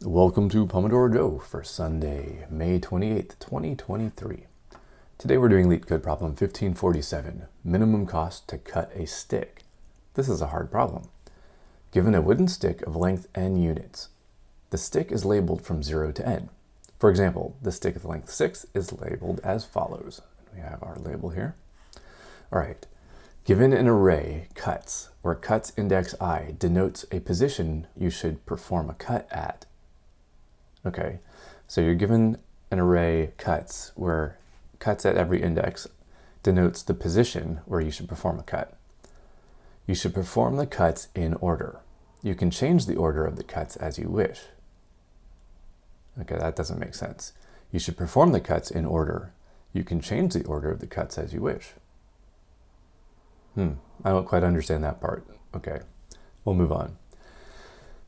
Welcome to Pomodoro Joe for Sunday, May 28th, 2023. Today we're doing LeetCode problem 1547, minimum cost to cut a stick. This is a hard problem. Given a wooden stick of length n units, the stick is labeled from 0 to n. For example, the stick of length 6 is labeled as follows. We have our label here. All right. Given an array cuts, where cuts index I denotes a position you should perform a cut at. Okay, so you're given an array cuts where cuts at every index denotes the position where you should perform a cut. You should perform the cuts in order. You can change the order of the cuts as you wish. Okay, that doesn't make sense. You should perform the cuts in order. You can change the order of the cuts as you wish. I don't quite understand that part. Okay, we'll move on.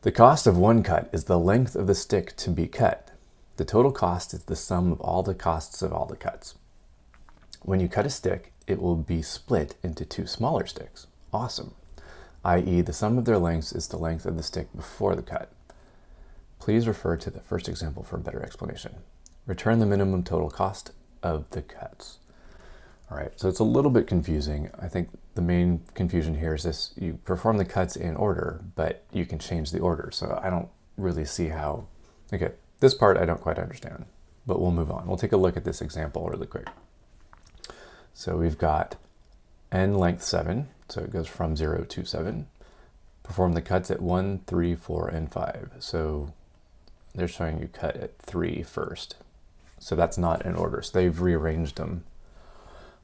The cost of one cut is the length of the stick to be cut. The total cost is the sum of all the costs of all the cuts. When you cut a stick, it will be split into two smaller sticks. Awesome. i.e., the sum of their lengths is the length of the stick before the cut. Please refer to the first example for a better explanation. Return the minimum total cost of the cuts. All right, so it's a little bit confusing. I think the main confusion here is this: you perform the cuts in order, but you can change the order. So I don't really see how, okay, this part I don't quite understand, but we'll move on. We'll take a look at this example really quick. So we've got n length 7, so it goes from 0 to 7. Perform the cuts at 1, 3, 4, and 5. So they're showing you cut at 3 first. So that's not in order. So they've rearranged them,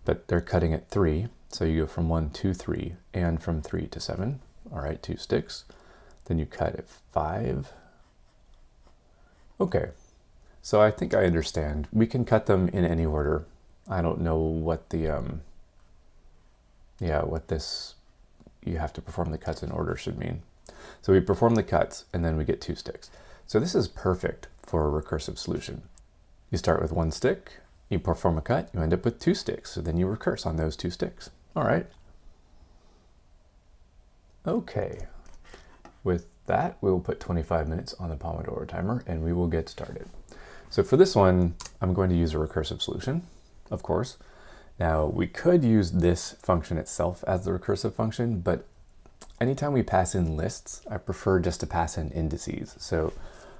but they're cutting at 3. So you go from 1 to 3 and from 3 to 7. All right, 2 sticks. Then you cut at 5. Okay, so I think I understand. We can cut them in any order. I don't know what the, what this, you have to perform the cuts in order should mean. So we perform the cuts and then we get 2 sticks. So this is perfect for a recursive solution. You start with 1 stick, you perform a cut, you end up with 2 sticks. So then you recurse on those 2 sticks. All right. Okay. With that, we will put 25 minutes on the Pomodoro timer and we will get started. So for this one, I'm going to use a recursive solution, of course. Now we could use this function itself as the recursive function, but anytime we pass in lists, I prefer just to pass in indices. So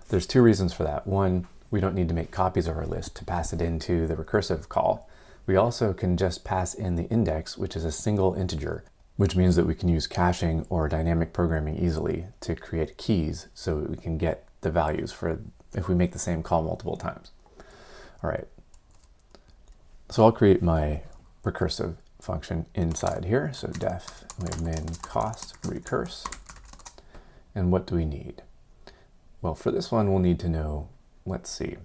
there's 2 reasons for that. One, we don't need to make copies of our list to pass it into the recursive call. We also can just pass in the index, which is a single integer, which means that we can use caching or dynamic programming easily to create keys so we can get the values for if we make the same call multiple times. All right. So I'll create my recursive function inside here. So def min cost recurse. And what do we need? Well, for this one, we'll need to know, let's see,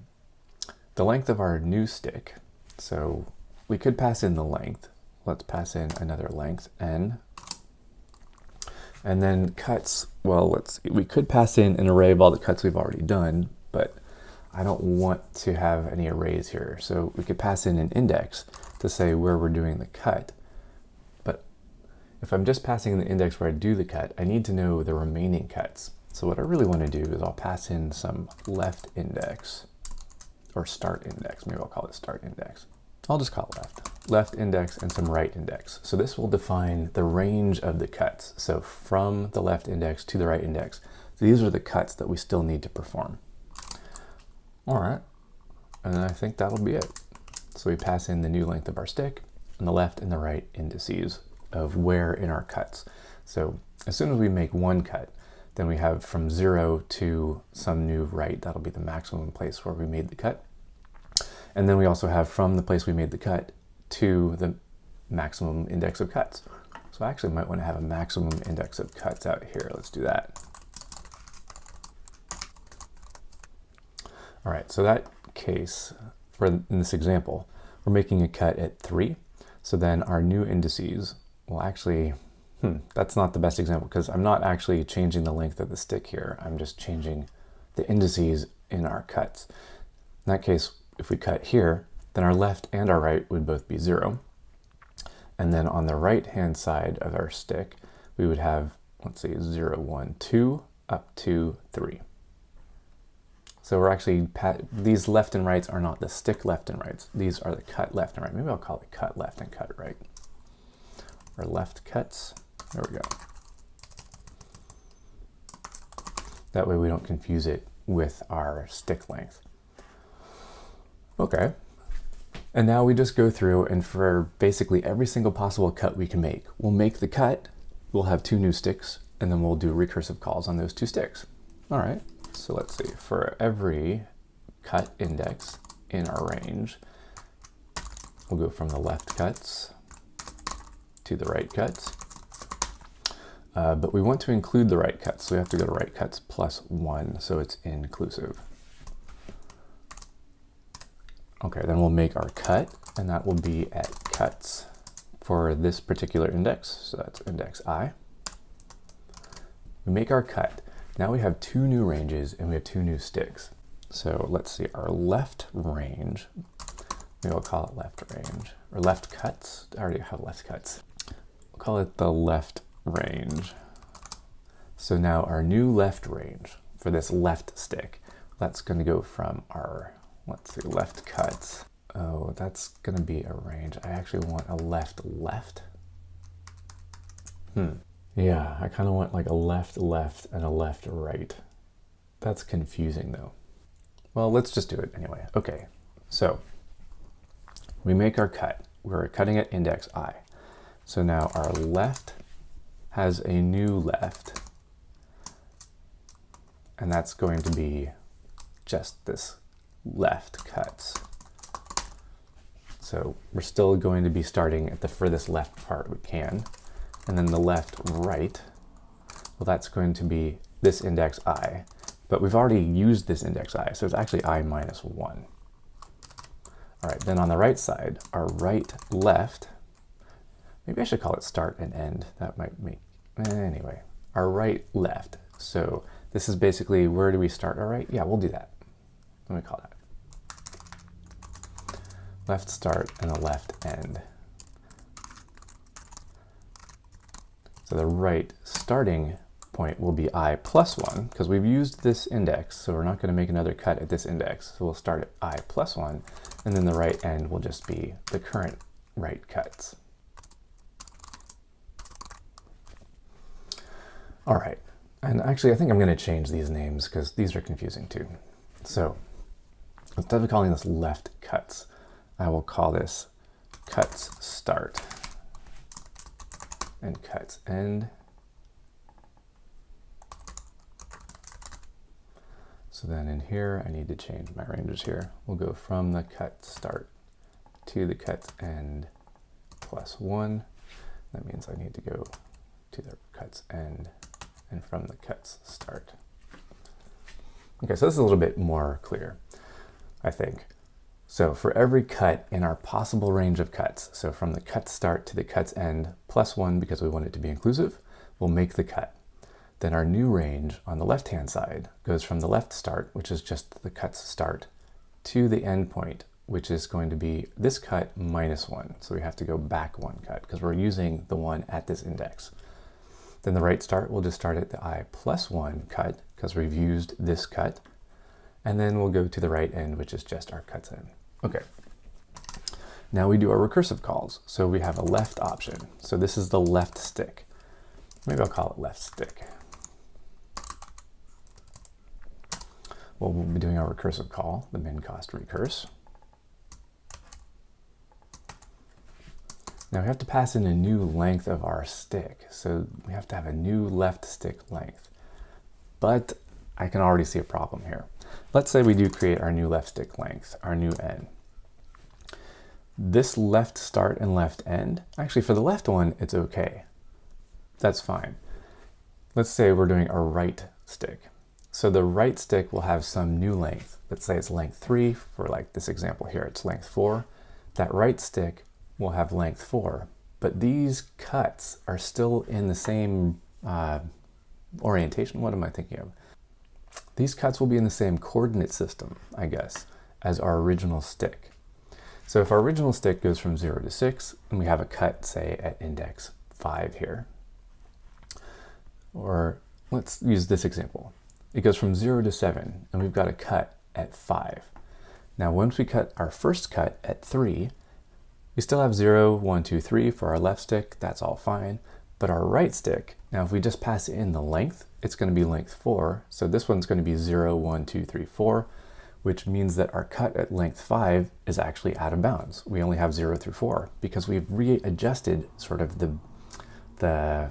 the length of our new stick. So we could pass in the length. Let's pass in another length, n. And then cuts, well, let's see. We could pass in an array of all the cuts we've already done, but I don't want to have any arrays here. So we could pass in an index to say where we're doing the cut. But if I'm just passing in the index where I do the cut, I need to know the remaining cuts. So what I really want to do is I'll pass in some left index or start index. Maybe I'll call it start index. I'll just call it left index and some right index. So this will define the range of the cuts. So from the left index to the right index, these are the cuts that we still need to perform. All right, and I think that'll be it. So we pass in the new length of our stick and the left and the right indices of where in our cuts. So as soon as we make one cut, then we have from 0 to some new right. That'll be the maximum place where we made the cut. And then we also have from the place we made the cut to the maximum index of cuts. So I actually might want to have a maximum index of cuts out here. Let's do that. All right, so that case, in this example, we're making a cut at 3. So then our new indices will actually, that's not the best example because I'm not actually changing the length of the stick here. I'm just changing the indices in our cuts. In that case, if we cut here, then our left and our right would both be 0. And then on the right-hand side of our stick, we would have, let's see, 0, 1, 2, up to 3. So we're actually, these left and rights are not the stick left and rights. These are the cut left and right. Maybe I'll call it cut left and cut right. Or left cuts. There we go. That way we don't confuse it with our stick length. Okay. And now we just go through, and for basically every single possible cut we can make, we'll make the cut, we'll have 2 new sticks, and then we'll do recursive calls on those 2 sticks. All right, so let's see, for every cut index in our range, we'll go from the left cuts to the right cuts. But we want to include the right cuts, so we have to go to right cuts plus 1, so it's inclusive. Okay, then we'll make our cut, and that will be at cuts for this particular index, so that's index I. We make our cut. Now we have 2 new ranges, and we have 2 new sticks. So let's see, our left range, maybe I'll call it left range, or left cuts. I already have left cuts. We'll call it the left range. So now our new left range for this left stick, that's going to go from our, let's see, left cuts. Oh, that's going to be a range. I actually want a left left. Yeah, I kind of want like a left left and a left right. That's confusing though. Well, let's just do it anyway. Okay, so we make our cut. We're cutting at index I. So now our left has a new left, and that's going to be just this left cuts. So we're still going to be starting at the furthest left part we can, and then the left right, well, that's going to be this index I, but we've already used this index I, so it's actually I minus 1. All right, then on the right side, our right left, maybe I should call it start and end. That might make, anyway, our right left. So this is basically, where do we start our right? Yeah, we'll do that. Let me call that. Left start and a left end. So the right starting point will be I plus 1, because we've used this index, so we're not going to make another cut at this index. So we'll start at I plus 1, and then the right end will just be the current right cuts. All right, and actually I think I'm going to change these names because these are confusing too. So instead of calling this left cuts, I will call this cuts start and cuts end. So then in here, I need to change my ranges here. We'll go from the cut start to the cuts end plus 1. That means I need to go to the cuts end and from the cuts start. Okay, so this is a little bit more clear, I think. So for every cut in our possible range of cuts, so from the cut start to the cuts end plus 1 because we want it to be inclusive, we'll make the cut. Then our new range on the left-hand side goes from the left start, which is just the cuts start, to the end point, which is going to be this cut minus 1. So we have to go back 1 cut because we're using the one at this index. Then the right start will just start at the I plus 1 cut because we've used this cut. And then we'll go to the right end, which is just our cuts end. Okay. Now we do our recursive calls. So we have a left option. So this is the left stick. Maybe I'll call it left stick. Well, we'll be doing our recursive call, the min cost recurse. Now we have to pass in a new length of our stick. So we have to have a new left stick length. But I can already see a problem here. Let's say we do create our new left stick length, our new n. This left start and left end, actually for the left one, it's okay. That's fine. Let's say we're doing a right stick. So the right stick will have some new length. Let's say it's length 3, for like this example here, it's length 4. That right stick will have length 4, but these cuts are still in the same orientation. What am I thinking of? These cuts will be in the same coordinate system, I guess, as our original stick. So if our original stick goes from 0 to 6, and we have a cut, say, at index 5 here, or let's use this example. It goes from 0 to 7, and we've got a cut at 5. Now once we cut our first cut at 3, we still have 0, 1, 2, 3 for our left stick, that's all fine. But our right stick, now if we just pass in the length, it's going to be length 4. So this one's going to be 0, 1, 2, 3, 4, which means that our cut at length 5 is actually out of bounds. We only have 0 through 4 because we've readjusted sort of the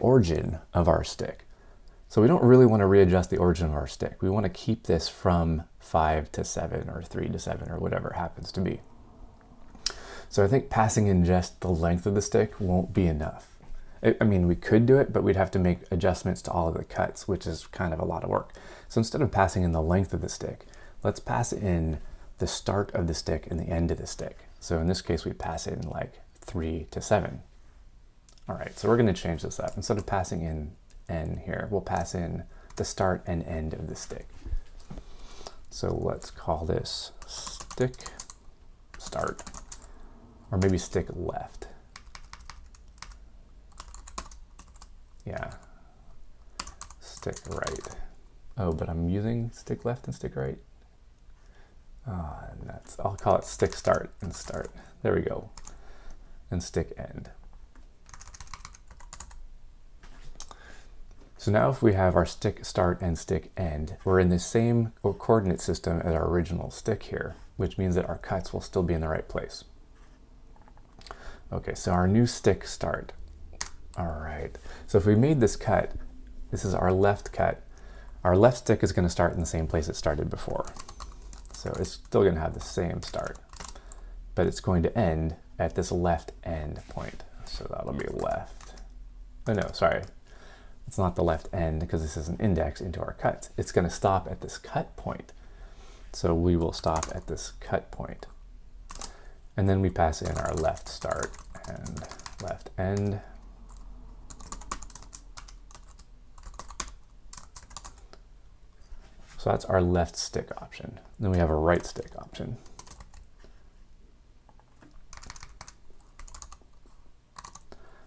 origin of our stick. So we don't really want to readjust the origin of our stick. We want to keep this from 5 to 7 or 3 to 7 or whatever it happens to be. So I think passing in just the length of the stick won't be enough. I mean, we could do it, but we'd have to make adjustments to all of the cuts, which is kind of a lot of work. So instead of passing in the length of the stick, let's pass in the start of the stick and the end of the stick. So in this case, we pass in like 3 to 7. All right, so we're going to change this up. Instead of passing in n here, we'll pass in the start and end of the stick. So let's call this stick start, or maybe stick left. Yeah, stick right. Oh, but I'm using stick left and stick right. And I'll call it stick start and start. There we go. And stick end. So now if we have our stick start and stick end, we're in the same coordinate system as our original stick here, which means that our cuts will still be in the right place. Okay, so our new stick start. All right, so if we made this cut, this is our left cut. Our left stick is going to start in the same place it started before. So it's still going to have the same start, but it's going to end at this left end point. So that'll be left. Oh no, sorry. It's not the left end because this is an index into our cuts. It's going to stop at this cut point. So we will stop at this cut point. And then we pass in our left start and left end. So that's our left stick option. Then we have a right stick option.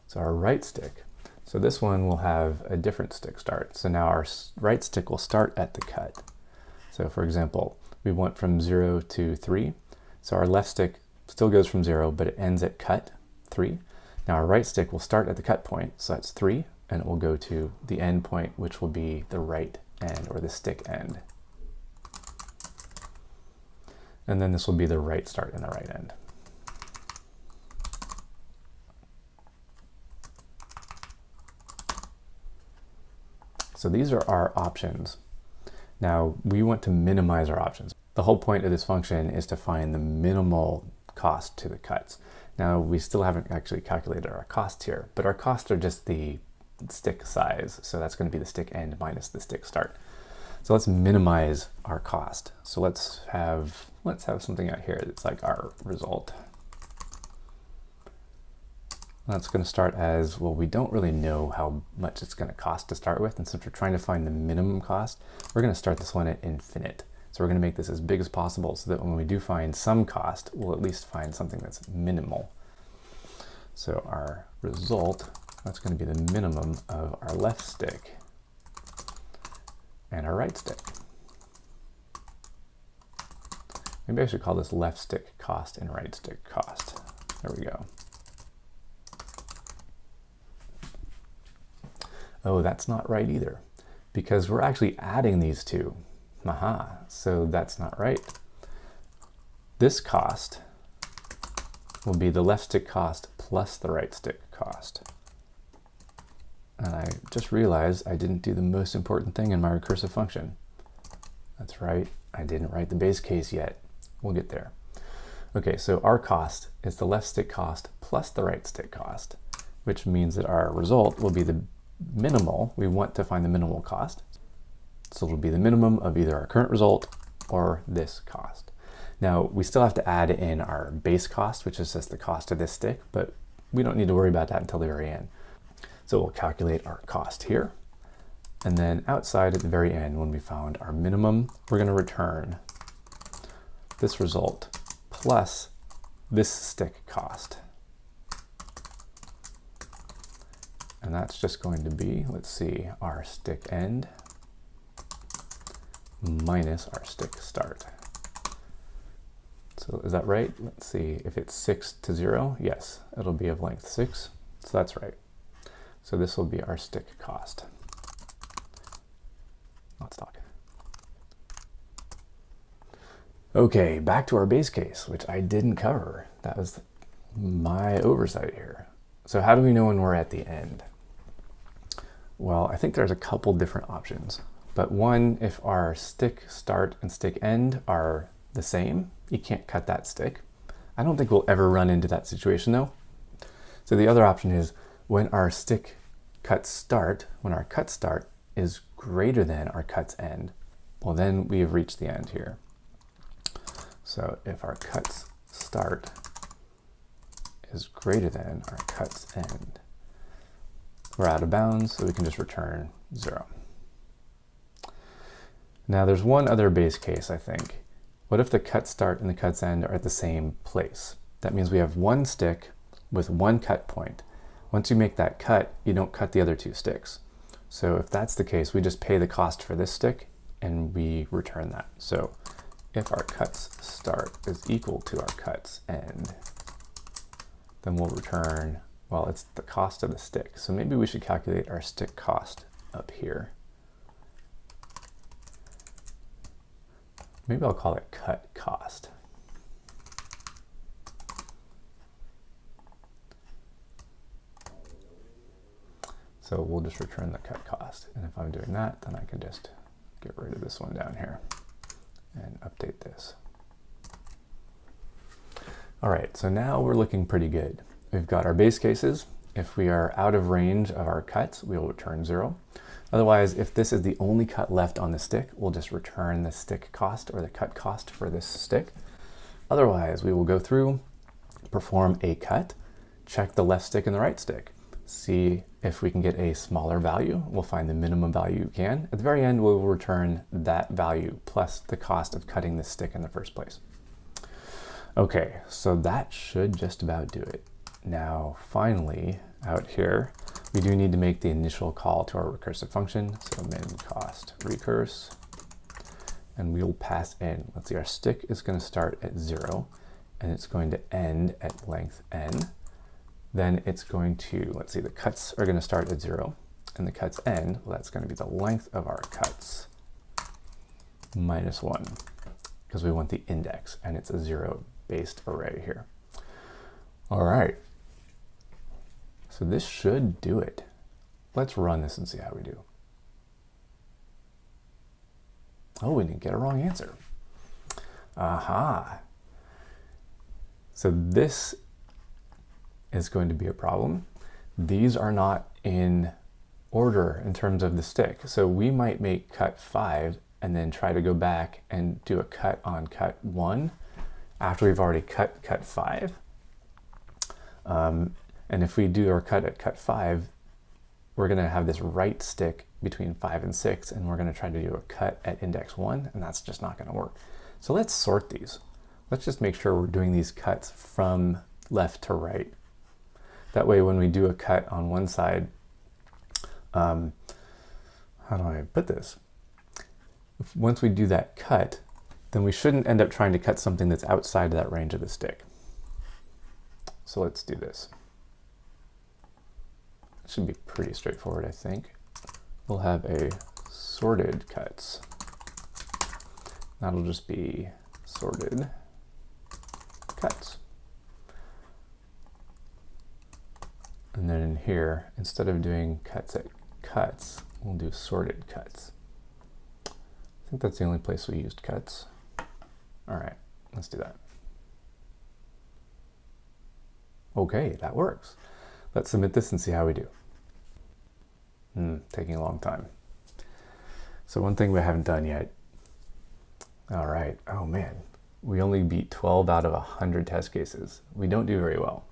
So our right stick, so this one will have a different stick start. So now our right stick will start at the cut. So for example, we went from 0 to 3. So our left stick still goes from 0, but it ends at cut 3. Now our right stick will start at the cut point, so that's 3, and it will go to the end point, which will be the right end or the stick end. And then this will be the right start and the right end. So these are our options. Now we want to minimize our options. The whole point of this function is to find the minimal cost to the cuts. Now we still haven't actually calculated our costs here, but our costs are just the stick size. So that's going to be the stick end minus the stick start. So let's minimize our cost. So let's have something out here that's like our result. That's going to start as, well, we don't really know how much it's going to cost to start with. And since we're trying to find the minimum cost, we're going to start this one at infinite. So we're going to make this as big as possible so that when we do find some cost, we'll at least find something that's minimal. So our result, that's going to be the minimum of our left stick and our right stick. Maybe I should call this left stick cost and right stick cost. There we go. Oh, that's not right either, because we're actually adding these two. Aha, so that's not right. This cost will be the left stick cost plus the right stick cost. And I just realized I didn't do the most important thing in my recursive function. That's right, I didn't write the base case yet. We'll get there. Okay, so our cost is the left stick cost plus the right stick cost, which means that our result will be the minimal. We want to find the minimal cost. So it'll be the minimum of either our current result or this cost. Now, we still have to add in our base cost, which is just the cost of this stick, but we don't need to worry about that until the very end. So we'll calculate our cost here. And then outside at the very end, when we found our minimum, we're going to return this result plus this stick cost. And that's just going to be, let's see, our stick end minus our stick start. So is that right? Let's see if it's 6 to 0. Yes, it'll be of length 6. So that's right. So this will be our stick cost. Let's talk. Okay, back to our base case, which I didn't cover. That was my oversight here. So how do we know when we're at the end? Well, I think there's a couple different options. But one, if our stick start and stick end are the same, you can't cut that stick. I don't think we'll ever run into that situation though. So the other option is when our stick cut start, when our cut start is greater than our cuts end, well then we have reached the end here. So if our cuts start is greater than our cuts end, we're out of bounds, so we can just return 0. Now there's one other base case, I think. What if the cut start and the cuts end are at the same place? That means we have one stick with one cut point. Once you make that cut, you don't cut the other two sticks. So if that's the case, we just pay the cost for this stick and we return that. So if our cuts start is equal to our cuts end, then we'll return, well, it's the cost of the stick. So maybe we should calculate our stick cost up here. Maybe I'll call it cut cost. So we'll just return the cut cost. And if I'm doing that, then I can just get rid of this one down here and update this. All right, so now we're looking pretty good. We've got our base cases. If we are out of range of our cuts, we will return 0. Otherwise, if this is the only cut left on the stick, we'll just return the stick cost or the cut cost for this stick. Otherwise, we will go through, perform a cut, check the left stick and the right stick, see if we can get a smaller value. We'll find the minimum value you can. At the very end, we'll return that value plus the cost of cutting the stick in the first place. Okay, so that should just about do it. Now, finally, out here, we do need to make the initial call to our recursive function. So min cost recurse, and we'll pass in. Let's see, our stick is going to start at 0, and it's going to end at length n. Then it's going to, let's see, the cuts are going to start at 0, and the cuts end, well, that's going to be the length of our cuts minus 1, because we want the index, and it's a 0-based array here. All right. So this should do it. Let's run this and see how we do. Oh, we didn't get a wrong answer. Aha. So this is going to be a problem. These are not in order in terms of the stick. So we might make cut 5 and then try to go back and do a cut on cut 1 after we've already cut cut 5. And if we do our cut at cut 5, we're going to have this right stick between 5 and 6, and we're going to try to do a cut at index 1, and that's just not going to work. So let's sort these. Let's just make sure we're doing these cuts from left to right. That way when we do a cut on one side, how do I put this? Once we do that cut, then we shouldn't end up trying to cut something that's outside of that range of the stick. So let's do this. It should be pretty straightforward, I think. We'll have a sorted cuts. That'll just be sorted cuts. And then in here, instead of doing cuts at cuts, we'll do sorted cuts. I think that's the only place we used cuts. All right, let's do that. Okay, that works. Let's submit this and see how we do. Taking a long time. So one thing we haven't done yet. All right, oh man, we only beat 12 out of 100 test cases. We don't do very well.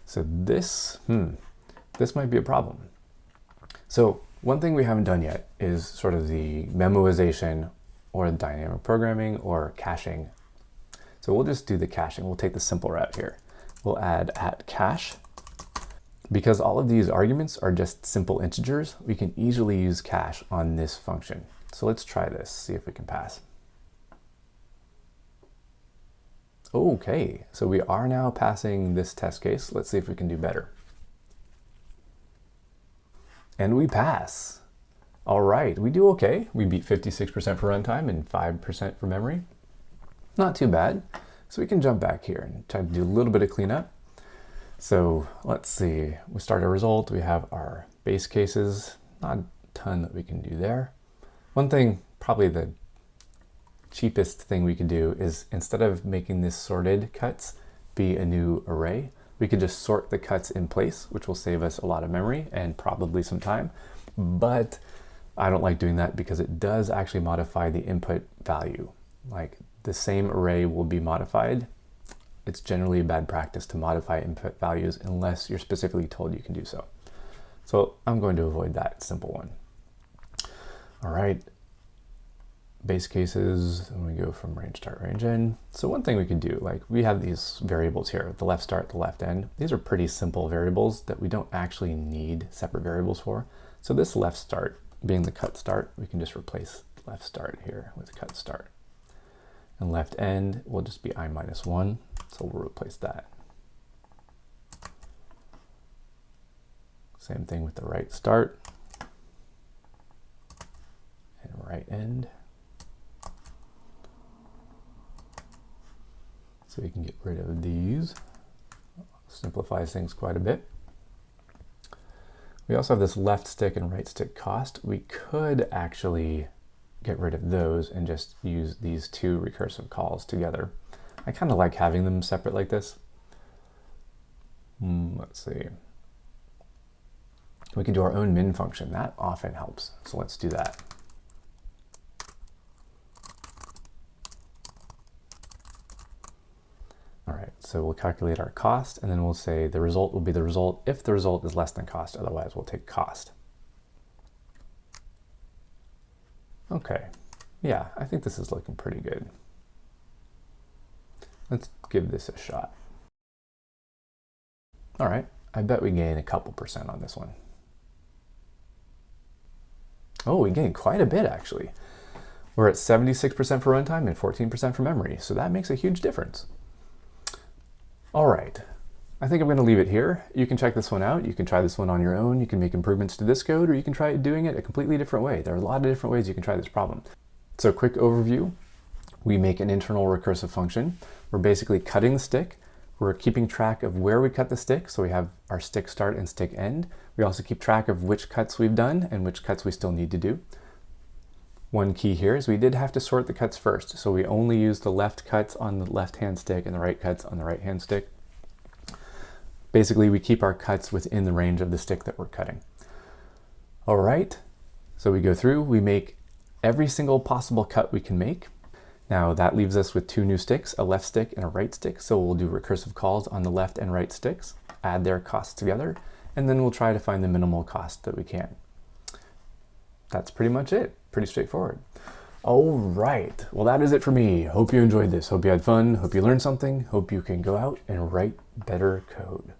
So this might be a problem. So one thing we haven't done yet is sort of the memoization or dynamic programming or caching. So we'll just do the caching. We'll take the simple route here. We'll add @cache. Because all of these arguments are just simple integers, we can easily use cache on this function. So let's try this, see if we can pass. Okay, so we are now passing this test case. Let's see if we can do better. And we pass. All right, we do okay. We beat 56% for runtime and 5% for memory. Not too bad. So we can jump back here and try to do a little bit of cleanup. So let's see, we start our result. We have our base cases, not a ton that we can do there. One thing, probably the cheapest thing we could do is instead of making this sorted cuts be a new array, we could just sort the cuts in place, which will save us a lot of memory and probably some time. But I don't like doing that because it does actually modify the input value. Like the same array will be modified. It's generally a bad practice to modify input values unless you're specifically told you can do so. So I'm going to avoid that simple one. All right. Base cases, and we go from range start, range end. So one thing we can do, like we have these variables here, the left start, the left end. These are pretty simple variables that we don't actually need separate variables for. So this left start being the cut start, we can just replace left start here with cut start. And left end will just be I-1, so we'll replace that. Same thing with the right start and right end. So we can get rid of these. Simplifies things quite a bit. We also have this left stick and right stick cost. We could actually get rid of those and just use these two recursive calls together. I kind of like having them separate like this. Let's see. We can do our own min function. That often helps. So let's do that. All right, so we'll calculate our cost, and then we'll say the result will be the result if the result is less than cost. Otherwise, we'll take cost. Okay, yeah, I think this is looking pretty good. Let's give this a shot. All right, I bet we gain a couple percent on this one. Oh, we gained quite a bit, actually. We're at 76% for runtime and 14% for memory, so that makes a huge difference. All right, I think I'm going to leave it here. You can check this one out. You can try this one on your own. You can make improvements to this code, or you can try doing it a completely different way. There are a lot of different ways you can try this problem. So quick overview. We make an internal recursive function. We're basically cutting the stick. We're keeping track of where we cut the stick. So we have our stick start and stick end. We also keep track of which cuts we've done and which cuts we still need to do. One key here is we did have to sort the cuts first. So we only use the left cuts on the left-hand stick and the right cuts on the right-hand stick. Basically, we keep our cuts within the range of the stick that we're cutting. All right, so we go through, we make every single possible cut we can make. Now that leaves us with two new sticks, a left stick and a right stick. So we'll do recursive calls on the left and right sticks, add their costs together, and then we'll try to find the minimal cost that we can. That's pretty much it. Pretty straightforward. All right, well, that is it for me. Hope you enjoyed this. Hope you had fun. Hope you learned something. Hope you can go out and write better code.